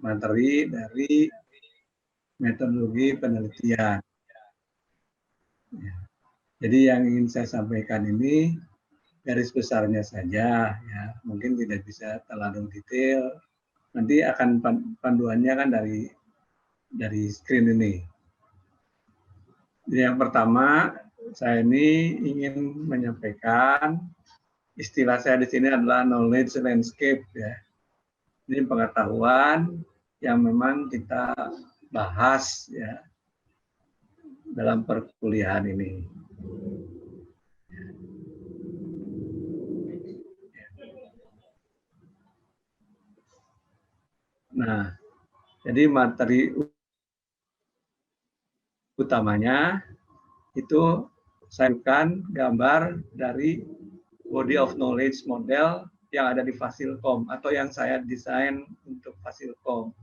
materi dari metodologi penelitian. Ya. Jadi yang ingin saya sampaikan ini garis besarnya saja, ya mungkin tidak bisa terlalu detail. Nanti akan panduannya kan dari screen ini. Jadi yang pertama, saya ini ingin menyampaikan istilah saya di sini adalah knowledge landscape, ya. Ini pengetahuan yang memang kita bahas, ya, dalam perkuliahan ini. Nah, jadi materi utamanya itu saya berikan gambar dari body of knowledge model yang ada di Fasilkom atau yang saya desain untuk Fasilkom.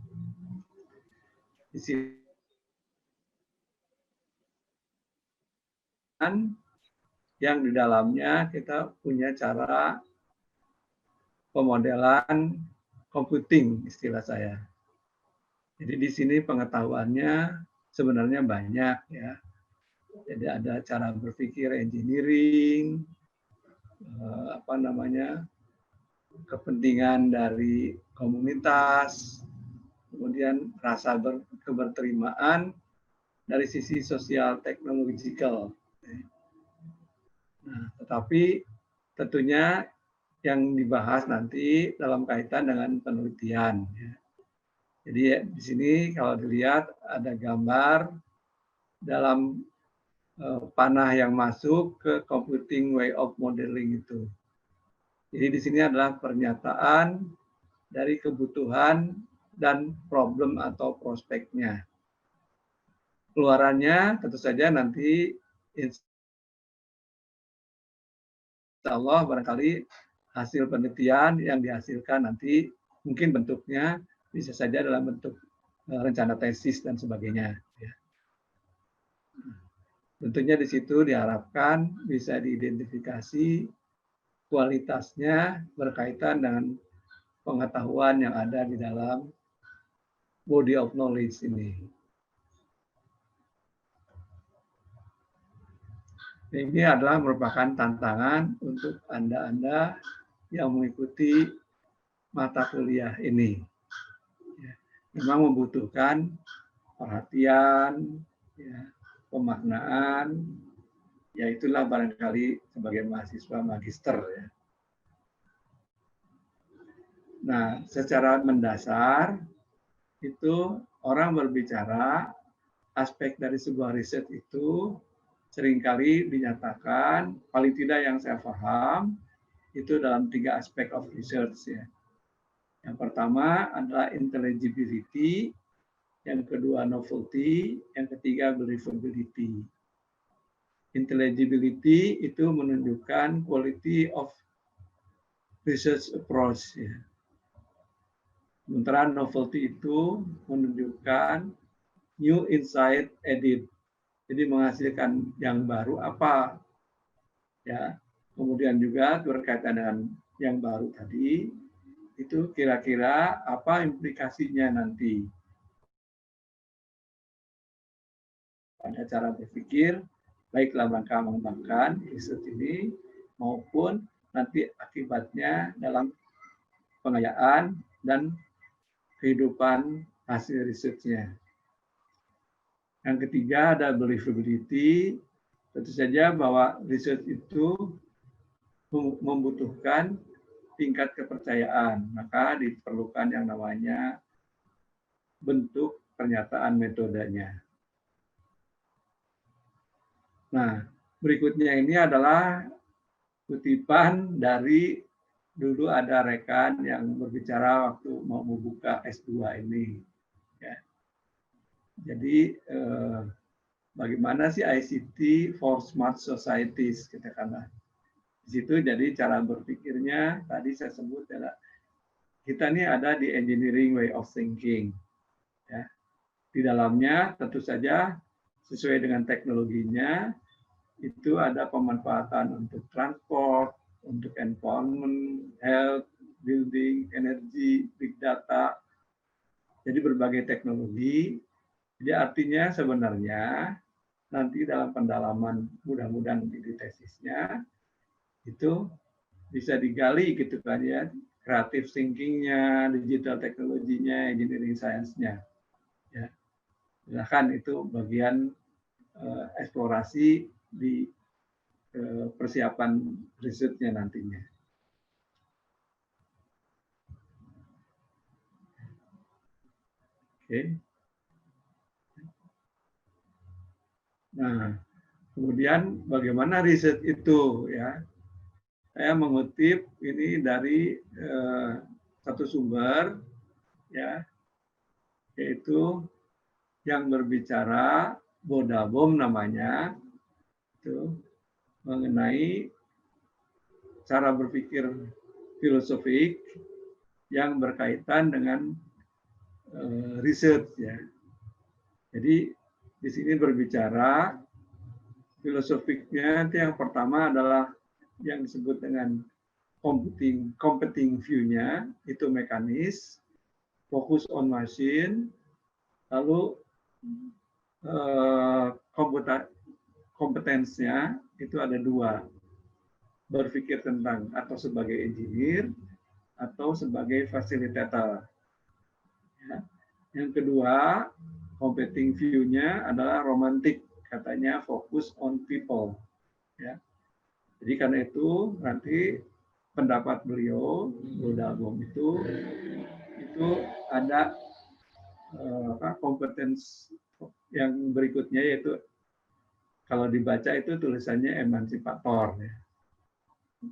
Di sini yang di dalamnya kita punya cara pemodelan computing, istilah saya. Jadi di sini pengetahuannya sebenarnya banyak, ya. Jadi ada cara berpikir engineering, kepentingan dari komunitas, kemudian rasa keberterimaan dari sisi sosial teknologikal. Nah, tetapi tentunya yang dibahas nanti dalam kaitan dengan penelitian. Jadi di sini kalau dilihat ada gambar dalam panah yang masuk ke computing way of modeling itu. Jadi di sini adalah pernyataan dari kebutuhan dan problem atau prospeknya. Keluarannya tentu saja nanti insya Allah barangkali hasil penelitian yang dihasilkan nanti mungkin bentuknya bisa saja dalam bentuk rencana tesis dan sebagainya. Tentunya di situ diharapkan bisa diidentifikasi kualitasnya berkaitan dengan pengetahuan yang ada di dalam body of knowledge ini. Ini adalah merupakan tantangan untuk Anda-Anda yang mengikuti mata kuliah ini. Memang membutuhkan perhatian, ya, pemaknaan, ya itulah barangkali sebagai mahasiswa magister. Ya. Nah, secara mendasar itu orang berbicara aspek dari sebuah riset itu seringkali dinyatakan, paling tidak yang saya paham, itu dalam 3 aspek of research. Ya. Yang pertama adalah intelligibility, yang kedua novelty, yang ketiga believability. Intelligibility itu menunjukkan quality of research approach. Ya. Sementara novelty itu menunjukkan new insight added. Jadi menghasilkan yang baru apa, ya. Kemudian juga berkaitan dengan yang baru tadi, itu kira-kira apa implikasinya nanti pada cara berpikir, baik dalam rangka mengembangkan riset ini maupun nanti akibatnya dalam pengayaan dan kehidupan hasil risetnya. Yang ketiga ada believability. Tentu saja bahwa riset itu membutuhkan tingkat kepercayaan, maka diperlukan yang namanya bentuk pernyataan metodenya. Nah, berikutnya ini adalah kutipan dari dulu ada rekan yang berbicara waktu mau membuka S2 ini. Ya. Jadi bagaimana sih ICT for Smart Societies, katakanlah. Di situ jadi cara berpikirnya tadi saya sebut adalah kita ini ada di engineering way of thinking. Ya. Di dalamnya tentu saja sesuai dengan teknologinya itu ada pemanfaatan untuk transport, untuk environment, health, building, energy, big data, Jadi berbagai teknologi. Jadi artinya sebenarnya nanti dalam pendalaman mudah-mudahan di tesisnya itu bisa digali gitu kan ya, creative thinking-nya, digital teknologinya, engineering science-nya. Ya. Silahkan itu bagian eksplorasi di persiapan risetnya nantinya. Oke. Nah, kemudian bagaimana riset itu ya? Saya mengutip ini dari satu sumber ya, yaitu yang berbicara Bodabom namanya, itu mengenai cara berpikir filosofik yang berkaitan dengan riset ya. Jadi di sini berbicara filosofiknya itu yang pertama adalah yang disebut dengan competing view-nya, itu mekanis, focus on machine, lalu kompetensinya itu ada dua, berpikir tentang atau sebagai engineer atau sebagai fasilitator. Ya. Yang kedua, competing view-nya adalah romantic, katanya fokus on people. Ya. Jadi karena itu nanti pendapat beliau Bodabom itu ada kompetens yang berikutnya, yaitu kalau dibaca itu tulisannya emansipator. Ya.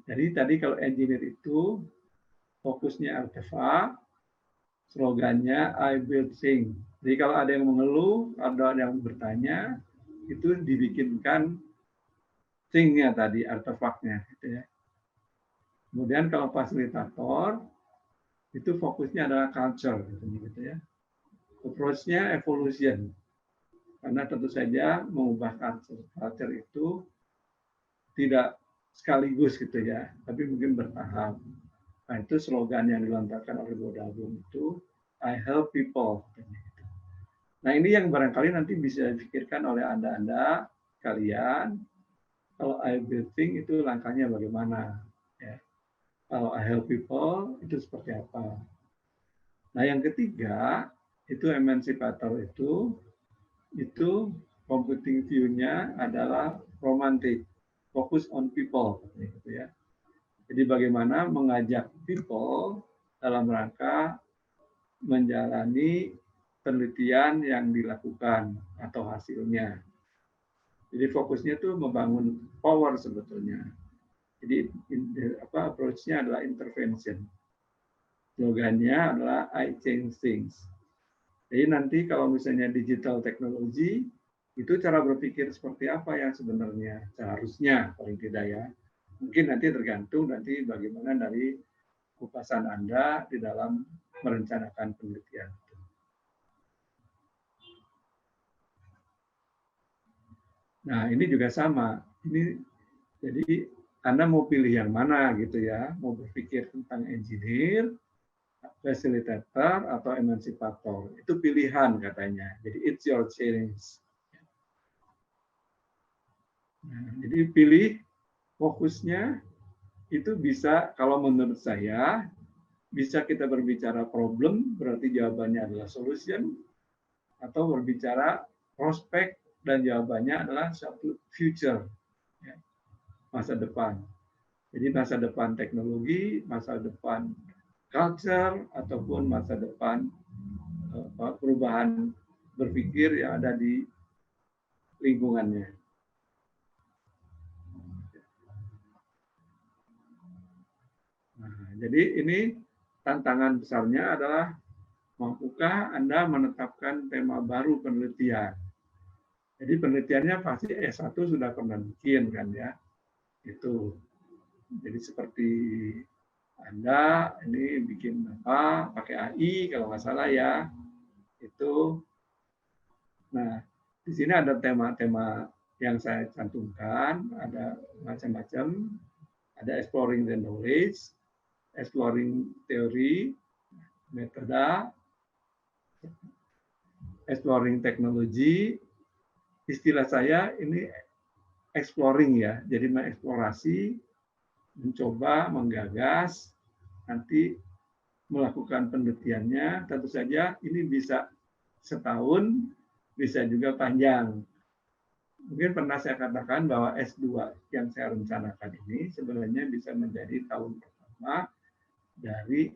Jadi tadi kalau engineer itu fokusnya artefak, slogannya I build things. Jadi kalau ada yang mengeluh, ada yang bertanya, itu dibikinkan thing-nya tadi, artefaknya. Gitu ya. Kemudian kalau fasilitator, itu fokusnya adalah culture. Gitu ya. Approach-nya evolution. Karena tentu saja mengubah culture. Culture itu tidak sekaligus gitu ya, tapi mungkin bertahap. Nah itu slogan yang dilontarkan oleh Bodabom itu, I help people. Nah ini yang barangkali nanti bisa dipikirkan oleh Anda kalian, kalau I build things itu langkahnya bagaimana. Ya. Kalau I help people itu seperti apa. Nah yang ketiga, itu emancipator itu computing view-nya adalah romantic, focus on people. Gitu ya. Jadi bagaimana mengajak people dalam rangka menjalani penelitian yang dilakukan atau hasilnya. Jadi fokusnya itu membangun power sebetulnya. Jadi approach-nya adalah intervention. Slogannya adalah I change things. Jadi nanti kalau misalnya digital technology, itu cara berpikir seperti apa yang sebenarnya seharusnya paling tidak ya. Mungkin nanti tergantung nanti bagaimana dari kupasan Anda di dalam merencanakan penelitian. Nah, ini juga sama. Ini jadi Anda mau pilih yang mana gitu ya, mau berpikir tentang engineer, facilitator atau emancipator. Itu pilihan katanya. Jadi it's your choice. Nah, jadi pilih fokusnya itu bisa, kalau menurut saya, bisa kita berbicara problem, berarti jawabannya adalah solution, atau berbicara prospek, dan jawabannya adalah satu future, ya, masa depan. Jadi masa depan teknologi, masa depan culture, ataupun masa depan perubahan berpikir yang ada di lingkungannya. Nah, jadi ini tantangan besarnya adalah mampukah Anda menetapkan tema baru penelitian. Jadi penelitiannya pasti S1 sudah pernah bikin kan ya. Itu. Jadi seperti Anda ini bikin apa, pakai AI kalau nggak salah ya. Itu. Nah, di sini ada tema-tema yang saya cantumkan, ada macam-macam. Ada exploring the knowledge, exploring teori, metode, exploring teknologi, istilah saya ini exploring ya, jadi mengeksplorasi, mencoba, menggagas, nanti melakukan penelitiannya, tentu saja ini bisa setahun, bisa juga panjang. Mungkin pernah saya katakan bahwa S2 yang saya rencanakan ini sebenarnya bisa menjadi tahun pertama dari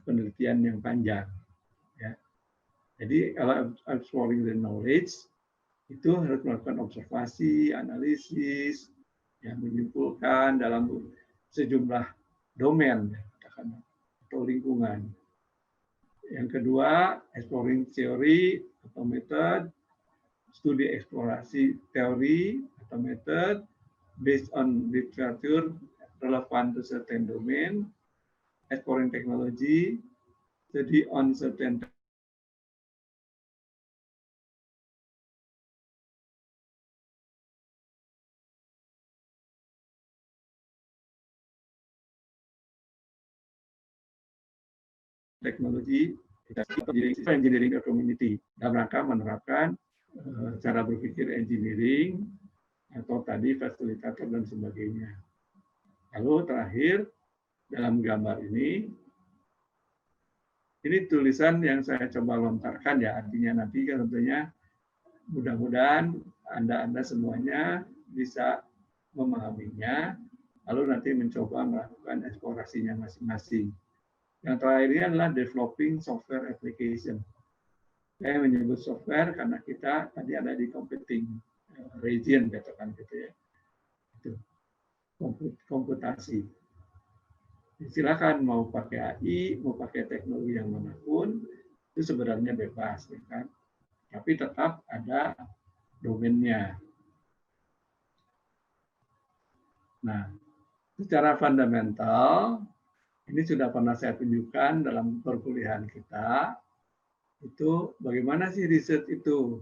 penelitian yang panjang. Ya. Jadi kalau exploring the knowledge, itu harus melakukan observasi, analisis, yang menyimpulkan dalam sejumlah domain atau lingkungan. Yang kedua, exploring theory atau method, studi eksplorasi teori atau method based on literature relevant to certain domain, exploring technology, study on certain teknologi, engineering community dalam rangka menerapkan cara berpikir engineering atau tadi fasilitator dan sebagainya. Lalu terakhir dalam gambar ini tulisan yang saya coba lontarkan ya, artinya nanti kan tentunya mudah-mudahan Anda semuanya bisa memahaminya, lalu nanti mencoba melakukan eksplorasinya masing-masing. Yang terakhir ini adalah developing software application. Saya menyebut software karena kita tadi ada di computing region, katakan gitu ya. Itu komputasi. Silakan mau pakai AI, mau pakai teknologi yang manapun, itu sebenarnya bebas, ya kan? Tapi tetap ada domainnya. Nah, secara fundamental, ini sudah pernah saya tunjukkan dalam perkuliahan kita, itu bagaimana sih riset itu.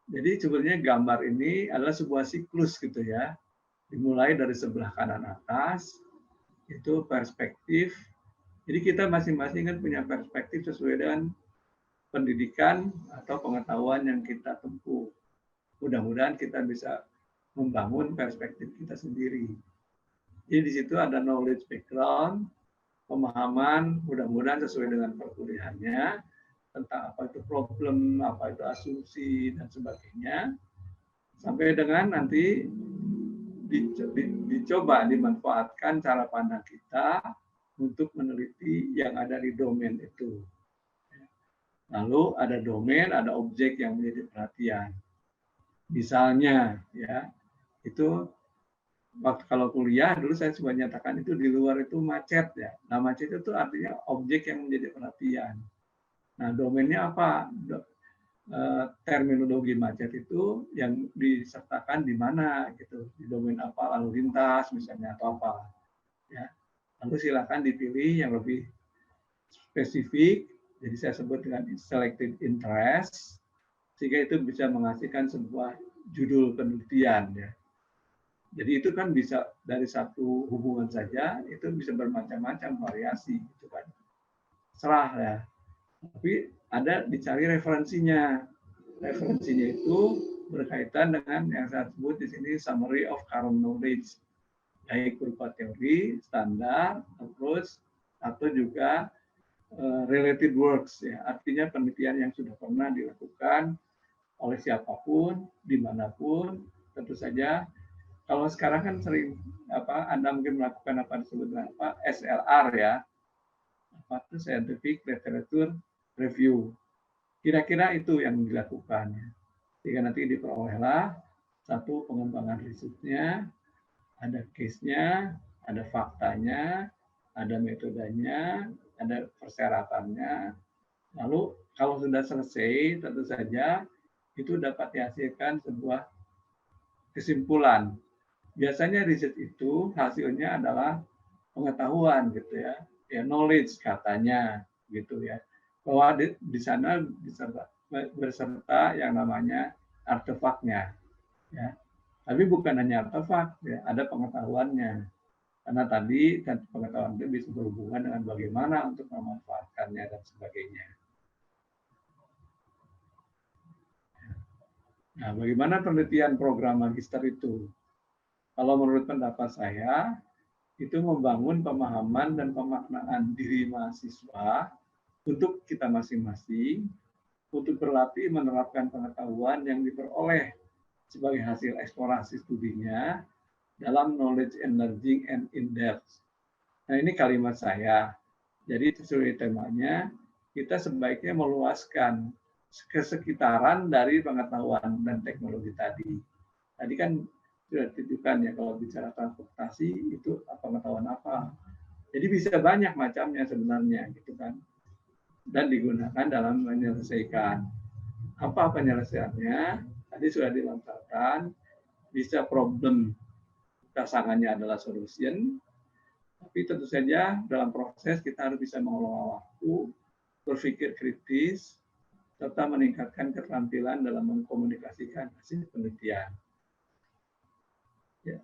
Jadi sebenarnya gambar ini adalah sebuah siklus gitu ya. Dimulai dari sebelah kanan atas, itu perspektif. Jadi kita masing-masing kan punya perspektif sesuai dengan pendidikan atau pengetahuan yang kita tempuh. Mudah-mudahan kita bisa membangun perspektif kita sendiri. Jadi di situ ada knowledge background, pemahaman, mudah-mudahan sesuai dengan perkuliahannya, tentang apa itu problem, apa itu asumsi, dan sebagainya. Sampai dengan nanti dicoba dimanfaatkan cara pandang kita untuk meneliti yang ada di domain itu. Lalu ada domain, ada objek yang menjadi perhatian. Misalnya, ya, itu waktu kalau kuliah dulu saya coba nyatakan itu di luar itu macet ya. Nah macet itu artinya objek yang menjadi perhatian. Nah domainnya apa? Terminologi macet itu yang disertakan di mana gitu, di domain apa, lalu lintas misalnya atau apa. Ya. Lalu silakan dipilih yang lebih spesifik. Jadi saya sebut dengan selected interest, sehingga itu bisa menghasilkan sebuah judul penelitian ya. Jadi itu kan bisa dari satu hubungan saja, itu bisa bermacam-macam variasi gitu kan. Serah ya. Tapi ada dicari referensinya. Referensinya itu berkaitan dengan yang saya sebut di sini summary of current knowledge, baik berupa teori, standar, approach, atau juga related works, ya, artinya penelitian yang sudah pernah dilakukan oleh siapapun, dimanapun, tentu saja. Kalau sekarang kan sering Anda mungkin melakukan apa disebut dengan SLR ya, apa itu scientific literature review. Kira-kira itu yang dilakukan. Jika nanti diperolehlah satu pengembangan risetnya, ada case-nya, ada faktanya, ada metodenya, ada persyaratannya. Lalu kalau sudah selesai, tentu saja itu dapat dihasilkan sebuah kesimpulan. Biasanya riset itu hasilnya adalah pengetahuan gitu ya, knowledge katanya gitu ya. Bahwa di sana berserta yang namanya artefaknya, ya. Tapi bukan hanya artefak, ya, ada pengetahuannya. Karena tadi kan pengetahuan itu bisa berhubungan dengan bagaimana untuk memanfaatkannya dan sebagainya. Nah, bagaimana penelitian program magister itu? Kalau menurut pendapat saya, itu membangun pemahaman dan pemaknaan diri mahasiswa untuk kita masing-masing, untuk berlatih menerapkan pengetahuan yang diperoleh sebagai hasil eksplorasi studinya dalam knowledge emerging and in-depth. Nah, ini kalimat saya. Jadi sesuai temanya, kita sebaiknya meluaskan kesekitaran dari pengetahuan dan teknologi tadi. Tadi kan sudah ditunjukkan ya, kalau bicara transportasi itu pengetahuan apa. Jadi bisa banyak macamnya sebenarnya gitu kan. Dan digunakan dalam menyelesaikan. Apa penyelesaiannya? Tadi sudah dilontarkan, bisa problem pasangannya adalah solution, tapi tentu saja dalam proses kita harus bisa mengelola waktu, berpikir kritis, serta meningkatkan keterampilan dalam mengkomunikasikan hasil penelitian. Ya.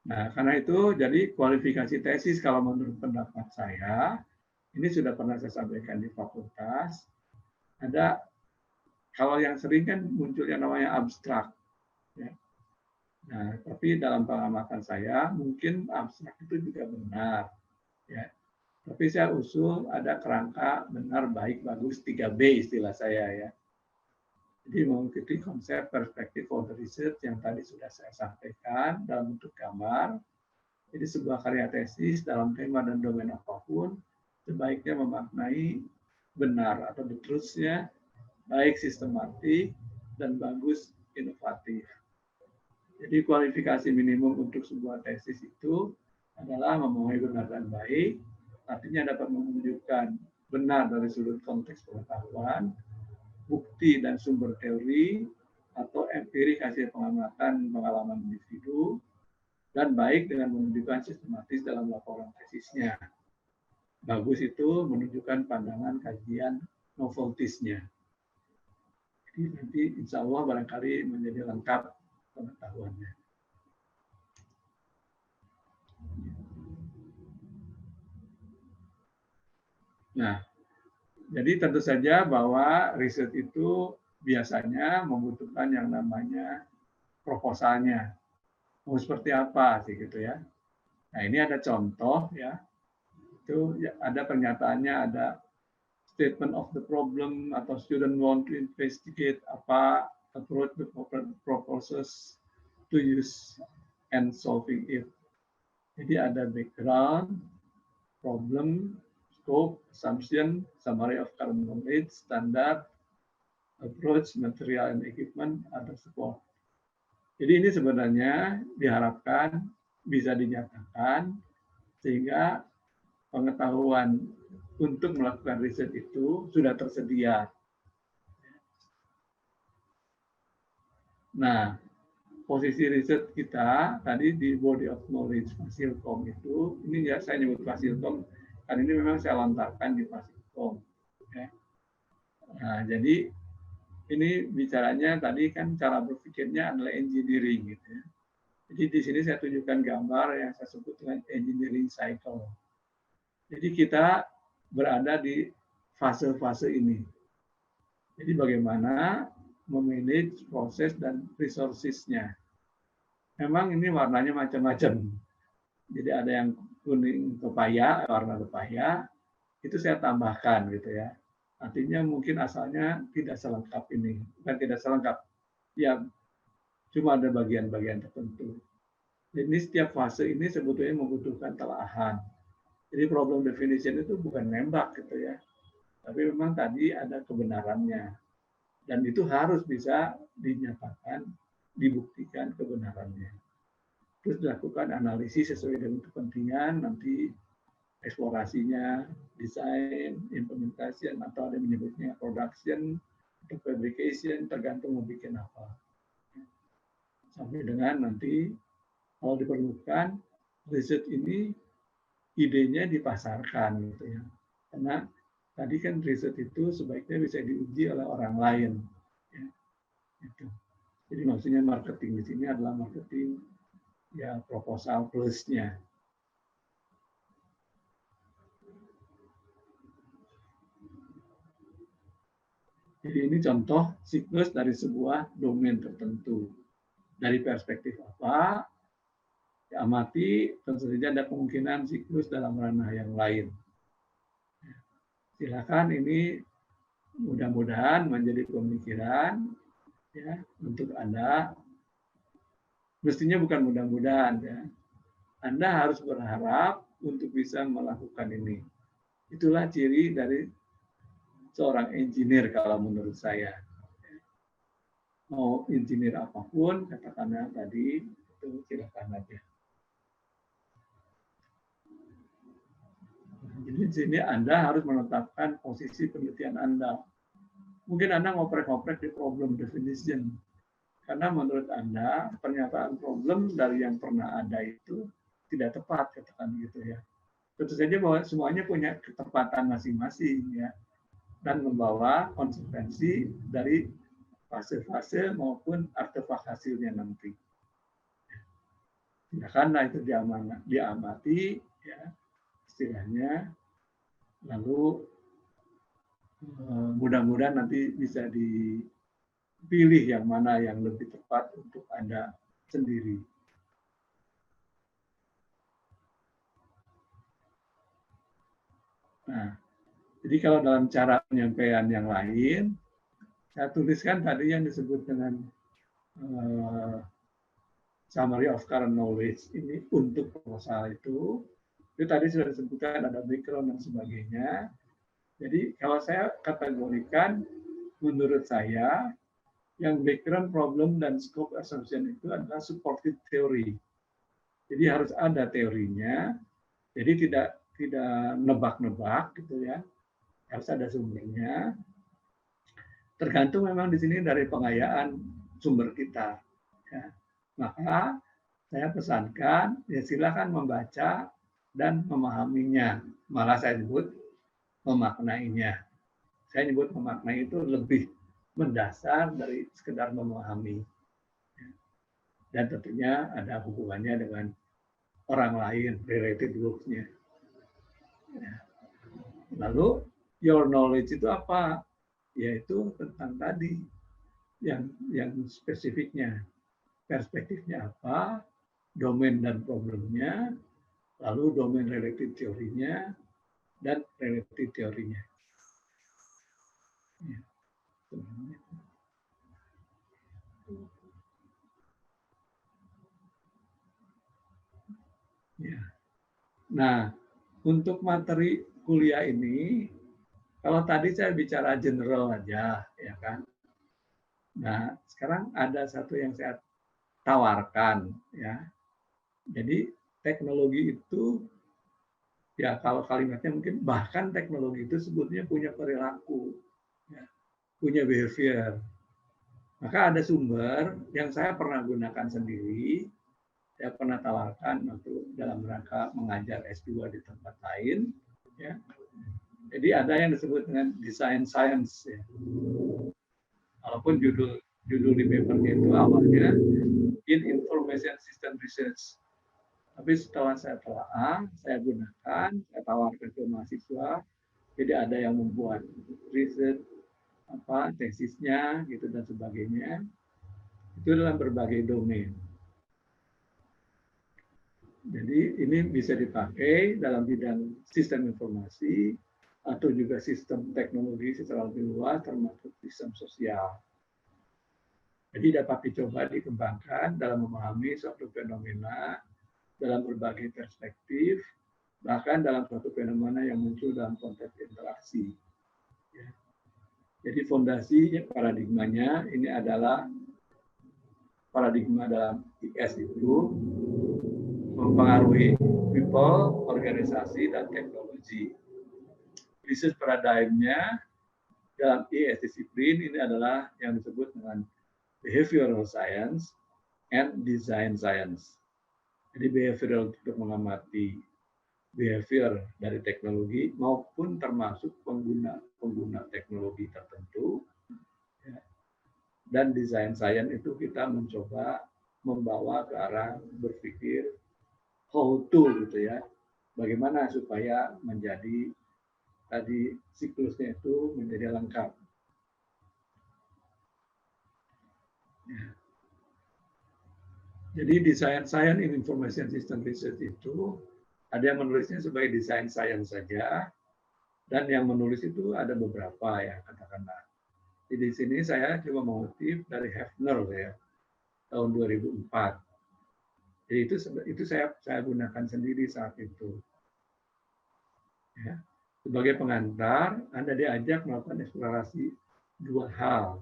Nah, karena itu jadi kualifikasi tesis kalau menurut pendapat saya, ini sudah pernah saya sampaikan di fakultas, ada kalau yang sering kan muncul yang namanya abstrak. Ya. Nah, tapi dalam pengamatan saya mungkin abstrak itu juga benar. Ya. Tapi saya usul ada kerangka benar, baik, bagus, 3B istilah saya ya. Jadi mengikuti konsep perspektif for the research yang tadi sudah saya sampaikan dalam bentuk gambar. Jadi sebuah karya tesis dalam tema dan domain apapun sebaiknya memaknai benar atau the truth-nya, baik sistematik dan bagus inovatif. Jadi kualifikasi minimum untuk sebuah tesis itu adalah memenuhi benar dan baik, artinya dapat menunjukkan benar dari sudut konteks pengetahuan, bukti dan sumber teori, atau empirik hasil pengamatan pengalaman individu, dan baik dengan menunjukkan sistematis dalam laporan tesisnya. Bagus itu menunjukkan pandangan kajian noveltisnya. Jadi nanti insya Allah barangkali menjadi lengkap pengetahuannya. Nah, jadi tentu saja bahwa riset itu biasanya membutuhkan yang namanya proposalnya. Mau seperti apa sih gitu ya. Nah, ini ada contoh ya. Itu ya, ada pernyataannya, ada statement of the problem atau student want to investigate apa approach the proposals to use and solving it. Jadi ada background, problem, scope, assumption, summary of current knowledge, standard, approach, material and equipment, other support. Jadi ini sebenarnya diharapkan bisa dinyatakan sehingga pengetahuan untuk melakukan riset itu sudah tersedia. Nah, posisi riset kita tadi di body of knowledge Fasilkom itu, ini ya saya nyebut Fasilkom karena ini memang saya lontarkan di Fasilkom. Ya. Nah, jadi ini bicaranya tadi kan cara berpikirnya adalah engineering gitu ya. Jadi di sini saya tunjukkan gambar yang saya sebut dengan engineering cycle. Jadi kita berada di fase-fase ini. Jadi bagaimana memanage proses dan resources-nya. Memang ini warnanya macam-macam. Jadi ada yang kuning pepaya, warna pepaya, itu saya tambahkan gitu ya. Artinya mungkin asalnya tidak selengkap ini. Bukan tidak selengkap, ya cuma ada bagian-bagian tertentu. Jadi setiap fase ini sebetulnya membutuhkan telaahan. Jadi problem definition itu bukan nembak gitu ya. Tapi memang tadi ada kebenarannya. Dan itu harus bisa dinyatakan, dibuktikan kebenarannya. Terus dilakukan analisis sesuai dengan kepentingan, nanti eksplorasinya, desain, implementation, atau ada yang menyebutnya production, atau fabrication, tergantung mau bikin apa. Sampai dengan nanti kalau diperlukan, riset ini idenya dipasarkan gitu ya. Karena tadi kan riset itu sebaiknya bisa diuji oleh orang lain. Ya, gitu. Jadi maksudnya marketing di sini adalah marketing ya proposal plusnya. Jadi ini contoh siklus dari sebuah domain tertentu. Dari perspektif apa, diamati, tentu saja ada kemungkinan siklus dalam ranah yang lain. Silakan ini mudah-mudahan menjadi pemikiran ya untuk Anda. Mestinya bukan mudah-mudahan ya. Anda harus berharap untuk bisa melakukan ini. Itulah ciri dari seorang engineer kalau menurut saya. Mau engineer apapun, katakanlah tadi, itu silakan aja. Jadi di sini Anda harus menetapkan posisi penelitian Anda. Mungkin Anda ngoprek-ngoprek di problem definition. Karena menurut Anda, pernyataan problem dari yang pernah ada itu tidak tepat, katakan gitu ya. Tentu saja bahwa semuanya punya ketepatan masing-masing ya, dan membawa konsekuensi dari fase-fase maupun artefak hasilnya nanti. Silakanlah itu diamati ya, istilahnya, lalu mudah-mudahan nanti bisa dipilih yang mana yang lebih tepat untuk Anda sendiri. Nah, jadi kalau dalam cara penyampaian yang lain, saya tuliskan tadi yang disebut dengan summary of current knowledge ini untuk proposal itu tadi sudah disebutkan ada background dan sebagainya. Jadi kalau saya kategorikan, menurut saya yang background, problem, dan scope assumption itu adalah supported theory. Jadi harus ada teorinya. Jadi tidak nebak-nebak gitu ya. Harus ada sumbernya. Tergantung memang di sini dari pengayaan sumber kita. Ya. Maka saya pesankan, ya silakan membaca dan memahaminya. Malah saya sebut memaknainya. Saya nyebut memaknai itu lebih mendasar dari sekedar memahami. Dan tentunya ada hubungannya dengan orang lain, related groups-nya. Lalu, your knowledge itu apa? Yaitu tentang tadi, yang spesifiknya. Perspektifnya apa, domain dan problemnya, lalu domain related teorinya, dan related teorinya. Ya. Ya. Nah, untuk materi kuliah ini, kalau tadi saya bicara general aja, ya kan. Nah, sekarang ada satu yang saya tawarkan, ya. Jadi teknologi itu, ya kalau kalimatnya mungkin bahkan teknologi itu sebetulnya punya perilaku, ya, punya behavior. Maka ada sumber yang saya pernah gunakan sendiri, saya pernah tawarkan untuk dalam rangka mengajar S2 di tempat lain. Ya. Jadi ada yang disebut dengan design science. Ya. Walaupun judul di papernya itu awalnya in information system research. Tapi setelah saya telah, saya gunakan, saya tawarkan ke mahasiswa. Jadi ada yang membuat riset, tesisnya, gitu dan sebagainya. Itu dalam berbagai domain. Jadi ini bisa dipakai dalam bidang sistem informasi atau juga sistem teknologi secara lebih luas, termasuk sistem sosial. Jadi dapat dicoba dikembangkan dalam memahami suatu fenomena dalam berbagai perspektif, bahkan dalam suatu fenomena yang muncul dalam konteks interaksi. Jadi fondasi paradigmanya ini adalah paradigma dalam IS itu mempengaruhi people, organisasi, dan teknologi. Bisnis paradigmnya dalam IS disiplin ini adalah yang disebut dengan behavioral science and design science. Jadi behavioral untuk mengamati behavior dari teknologi maupun termasuk pengguna teknologi tertentu. Dan design science itu kita mencoba membawa ke arah berpikir how to gitu ya. Bagaimana supaya menjadi tadi siklusnya itu menjadi lengkap. Ya. Jadi desain science in information system research itu ada yang menulisnya sebagai desain science saja, dan yang menulis itu ada beberapa ya katakanlah. Di sini saya coba mengutip dari Hefner ya tahun 2004. Jadi itu saya gunakan sendiri saat itu. Ya. Sebagai pengantar, Anda diajak melakukan eksplorasi dua hal.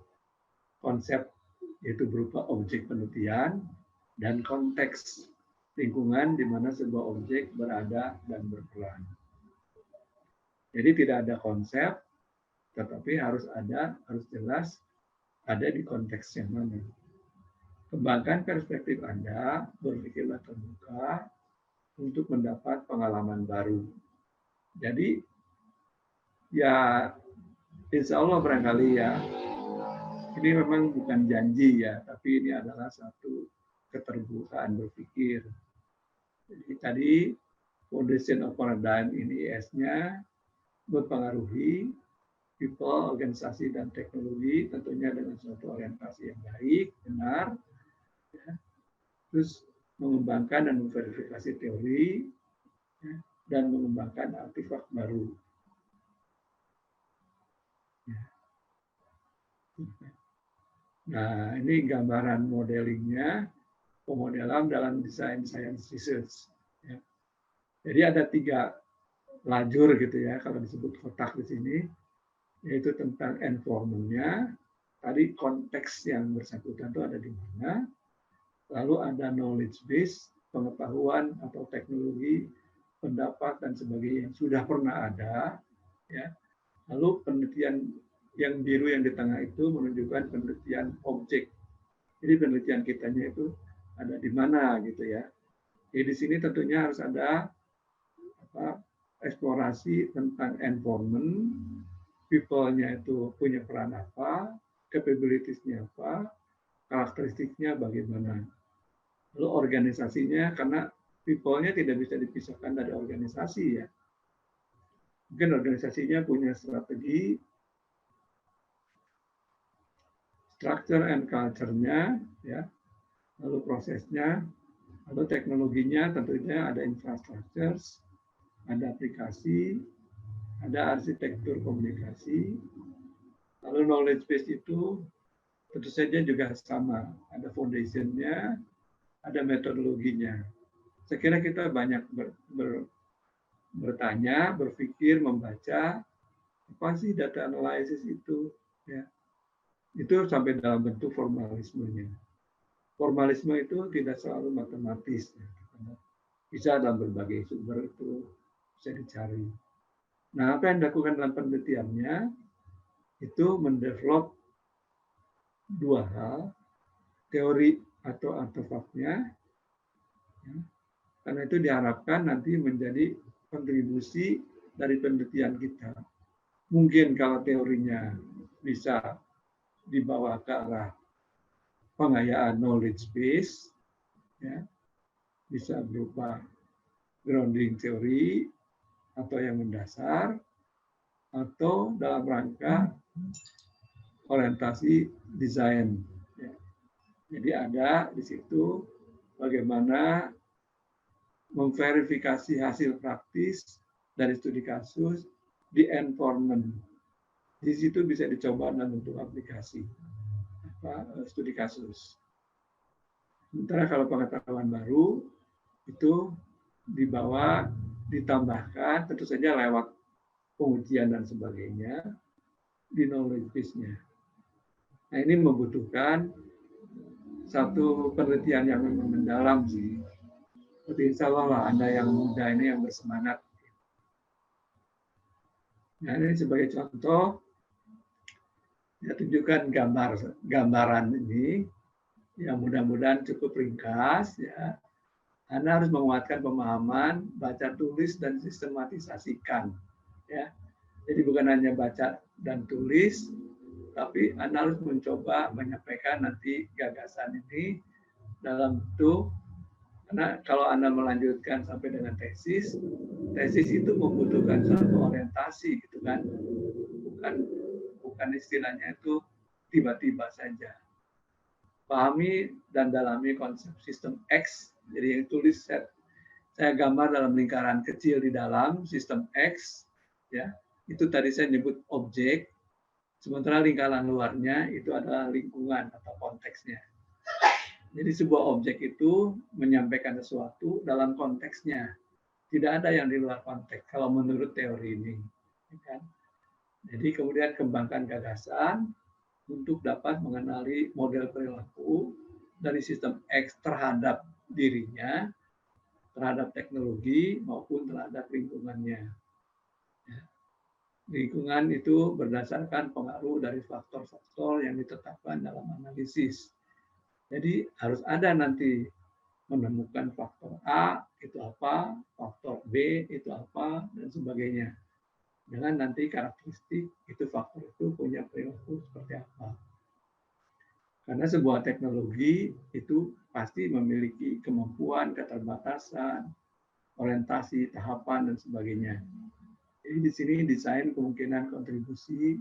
Konsep yaitu berupa objek penelitian dan konteks lingkungan di mana sebuah objek berada dan berperan. Jadi tidak ada konsep, tetapi harus jelas ada di konteks yang mana. Kembangkan perspektif Anda, berpikirlah terbuka untuk mendapat pengalaman baru. Jadi ya insya Allah barangkali ya, ini memang bukan janji ya, tapi ini adalah satu keterbukaan berpikir. Jadi tadi Foundation of Paradigm ini IS-nya mempengaruhi people, organisasi, dan teknologi, tentunya dengan suatu orientasi yang baik, benar, ya. Terus mengembangkan dan memverifikasi teori, ya, dan mengembangkan artefak baru. Ya. Nah, ini gambaran modelingnya, pemodelan dalam desain science research. Ya. Jadi ada 3 lajur gitu ya, kalau disebut kotak di sini, yaitu tentang environment-nya, tadi konteks yang bersangkutan itu ada di mana, lalu ada knowledge base, pengetahuan atau teknologi, pendapat dan sebagainya yang sudah pernah ada, ya. Lalu penelitian yang biru yang di tengah itu menunjukkan penelitian objek. Jadi penelitian kitanya itu ada di mana gitu ya. Jadi di sini tentunya harus ada eksplorasi tentang environment, people-nya itu punya peran apa, capabilities-nya apa, karakteristiknya bagaimana. Lalu organisasinya, karena people-nya tidak bisa dipisahkan dari organisasi ya. Mungkin organisasinya punya strategi, structure and culture-nya, ya, lalu prosesnya, lalu teknologinya tentunya ada infrastructure, ada aplikasi, ada arsitektur komunikasi, lalu knowledge base itu tentu saja juga sama, ada foundation-nya, ada metodologinya. Saya kira kita banyak bertanya, berpikir, membaca, apa sih data analysis itu, ya. Itu sampai dalam bentuk formalismenya. Formalisme itu tidak selalu matematis, ya. Bisa dalam berbagai sumber itu bisa dicari. Nah, apa yang dilakukan dalam penelitiannya itu mendevelop 2 hal, teori atau artefaknya, ya. Karena itu diharapkan nanti menjadi kontribusi dari penelitian kita. Mungkin kalau teorinya bisa dibawa ke arah pengayaan knowledge base, ya, bisa berupa grounding teori atau yang mendasar, atau dalam rangka orientasi desain. Ya. Jadi ada di situ bagaimana memverifikasi hasil praktis dari studi kasus di environment. Di situ bisa dicoba dalam bentuk aplikasi studi kasus. Sementara kalau pengetahuan baru itu dibawa, ditambahkan tentu saja lewat pengujian dan sebagainya di knowledge base-nya. Nah, ini membutuhkan satu penelitian yang mendalam sih. Tapi insya Allah lah Anda yang muda ini yang bersemangat. Nah, ini sebagai contoh, saya tunjukkan gambaran ini yang mudah-mudahan cukup ringkas ya. Anda harus menguatkan pemahaman, baca tulis dan sistematisasikan ya. Jadi bukan hanya baca dan tulis, tapi Anda harus mencoba menyampaikan nanti gagasan ini dalam bentuk, karena kalau Anda melanjutkan sampai dengan tesis itu membutuhkan satu orientasi gitu kan. Bukan istilahnya itu tiba-tiba saja. pahami dan dalami konsep sistem X. Jadi yang tulis saya gambar dalam lingkaran kecil di dalam sistem X, ya. Itu tadi saya nyebut objek, sementara lingkaran luarnya itu adalah lingkungan atau konteksnya. Jadi sebuah objek itu menyampaikan sesuatu dalam konteksnya. Tidak ada yang di luar konteks kalau menurut teori ini. Kan? Jadi kemudian kembangkan gagasan untuk dapat mengenali model perilaku dari sistem X terhadap dirinya, terhadap teknologi maupun terhadap lingkungannya. Lingkungan itu berdasarkan pengaruh dari faktor-faktor yang ditetapkan dalam analisis. Jadi harus ada nanti menemukan faktor A itu apa, faktor B itu apa, dan sebagainya. Dengan nanti karakteristik itu faktor itu punya perilaku seperti apa. Karena sebuah teknologi itu pasti memiliki kemampuan, keterbatasan, orientasi, tahapan, dan sebagainya. Jadi di sini desain kemungkinan kontribusi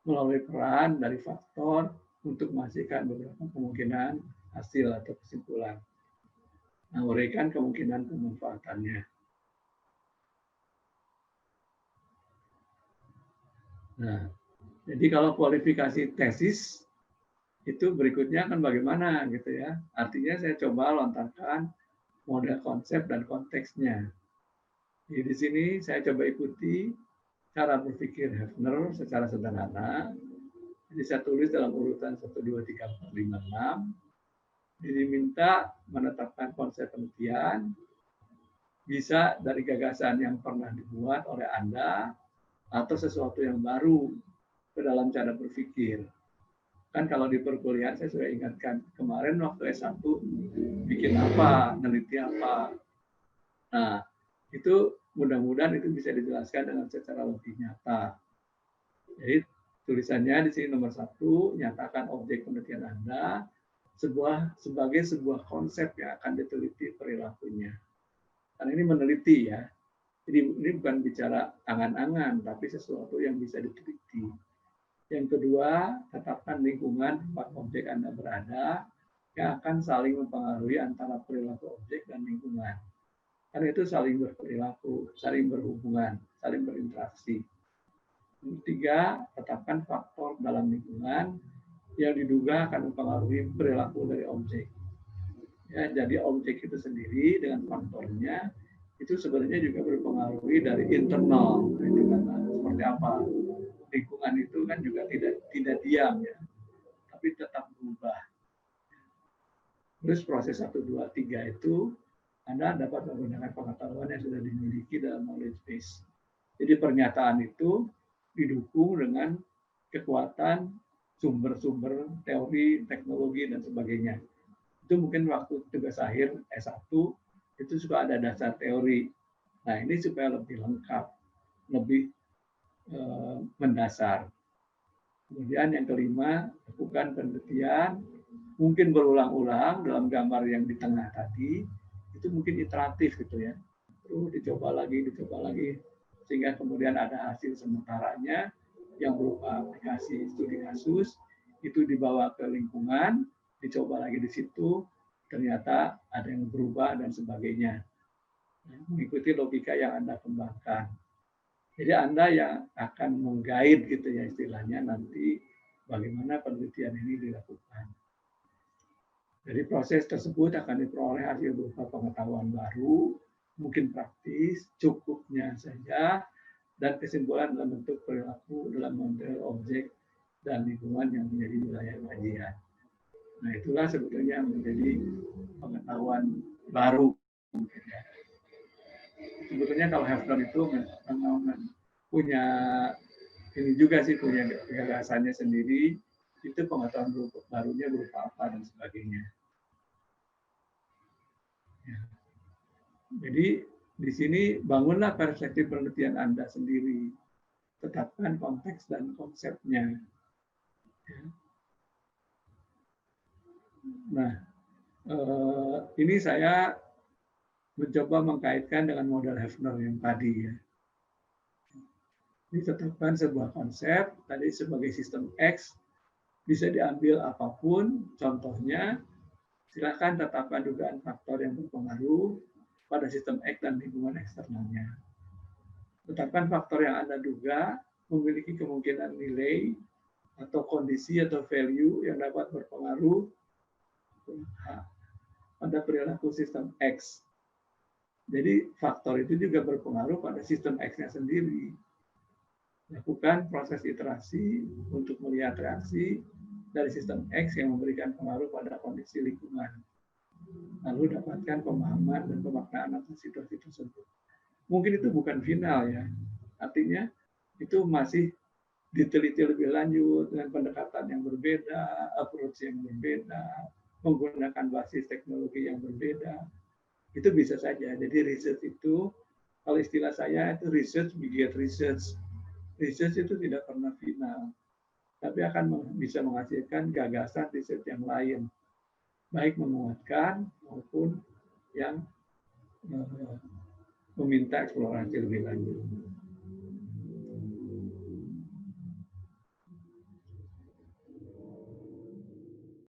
melalui peran dari faktor untuk menghasilkan beberapa kemungkinan hasil atau kesimpulan. Nah, uraikan kemungkinan pemanfaatannya. Nah, jadi kalau kualifikasi tesis itu berikutnya kan bagaimana gitu ya. Artinya saya coba lontarkan model konsep dan konteksnya. Jadi di sini saya coba ikuti cara berpikir Hefner secara sederhana. Jadi saya tulis dalam urutan 1, 2, 3, 4, 5, 6. Jadi minta menetapkan konsep penelitian, bisa dari gagasan yang pernah dibuat oleh Anda, atau sesuatu yang baru ke dalam cara berpikir. Kan kalau di perkuliahan saya sudah ingatkan, kemarin waktu S1 bikin apa, neliti apa. Nah, itu mudah-mudahan itu bisa dijelaskan dengan secara lebih nyata. Jadi tulisannya di sini nomor 1, nyatakan objek penelitian Anda sebagai sebuah konsep yang akan diteliti perilakunya. Karena ini meneliti ya. Jadi ini bukan bicara angan-angan, tapi sesuatu yang bisa diteliti. Yang kedua, tetapkan lingkungan tempat objek Anda berada yang akan saling mempengaruhi antara perilaku objek dan lingkungan. Karena itu saling berperilaku, saling berhubungan, saling berinteraksi. Yang ketiga, tetapkan faktor dalam lingkungan yang diduga akan mempengaruhi perilaku dari objek. Ya, jadi objek itu sendiri dengan faktornya itu sebenarnya juga berpengaruh dari internal. Itu kan seperti apa? Lingkungan itu kan juga tidak diam ya, tapi tetap berubah. Terus proses 1, 2, 3 itu Anda dapat menggunakan pengetahuan yang sudah dimiliki dalam knowledge base. Jadi pernyataan itu didukung dengan kekuatan sumber-sumber teori, teknologi, dan sebagainya. Itu mungkin waktu tugas akhir S1 itu suka ada dasar teori. Nah ini supaya lebih lengkap, lebih mendasar. Kemudian yang kelima, lakukan penelitian, mungkin berulang-ulang dalam gambar yang di tengah tadi, itu mungkin iteratif gitu ya. Terus dicoba lagi, sehingga kemudian ada hasil sementaranya yang berupa aplikasi studi kasus, itu dibawa ke lingkungan, dicoba lagi di situ, ternyata ada yang berubah dan sebagainya. Mengikuti logika yang Anda kembangkan. Jadi Anda yang akan meng-guide gitu ya istilahnya nanti bagaimana penelitian ini dilakukan. Dari proses tersebut akan diperoleh hasil berupa pengetahuan baru, mungkin praktis, cukupnya saja, dan kesimpulan dalam bentuk perilaku dalam model objek dan lingkungan yang menjadi wilayah kajian. Nah itulah sebetulnya menjadi pengetahuan baru. Sebetulnya kalau Hefner itu punya ini juga sih, punya gagasannya sendiri, itu pengetahuan barunya berupa apa dan sebagainya. Ya. Jadi di sini bangunlah perspektif penelitian Anda sendiri, tetapkan konteks dan konsepnya. Ya. Nah, ini saya mencoba mengkaitkan dengan model Hefner yang tadi ya. Ditetapkan sebuah konsep tadi sebagai sistem X Bisa diambil apapun, contohnya silakan tetapkan dugaan faktor yang berpengaruh pada sistem X dan lingkungan eksternalnya. Tetapkan faktor yang Anda duga memiliki kemungkinan nilai atau kondisi atau value yang dapat berpengaruh pada perilaku sistem X. Jadi faktor itu juga berpengaruh pada sistem X-nya sendiri. Lakukan proses iterasi untuk melihat reaksi dari sistem X yang memberikan pengaruh pada kondisi lingkungan. Lalu dapatkan pemahaman dan pemaknaan atas situasi tersebut. Mungkin itu bukan final ya. Artinya itu masih diteliti lebih lanjut dengan pendekatan yang berbeda, approach yang berbeda, menggunakan basis teknologi yang berbeda. Itu bisa saja. Jadi research itu, kalau istilah saya itu research beget research. Research itu tidak pernah final, tapi akan bisa menghasilkan gagasan riset yang lain, baik menguatkan maupun yang meminta eksplorasi lebih lanjut.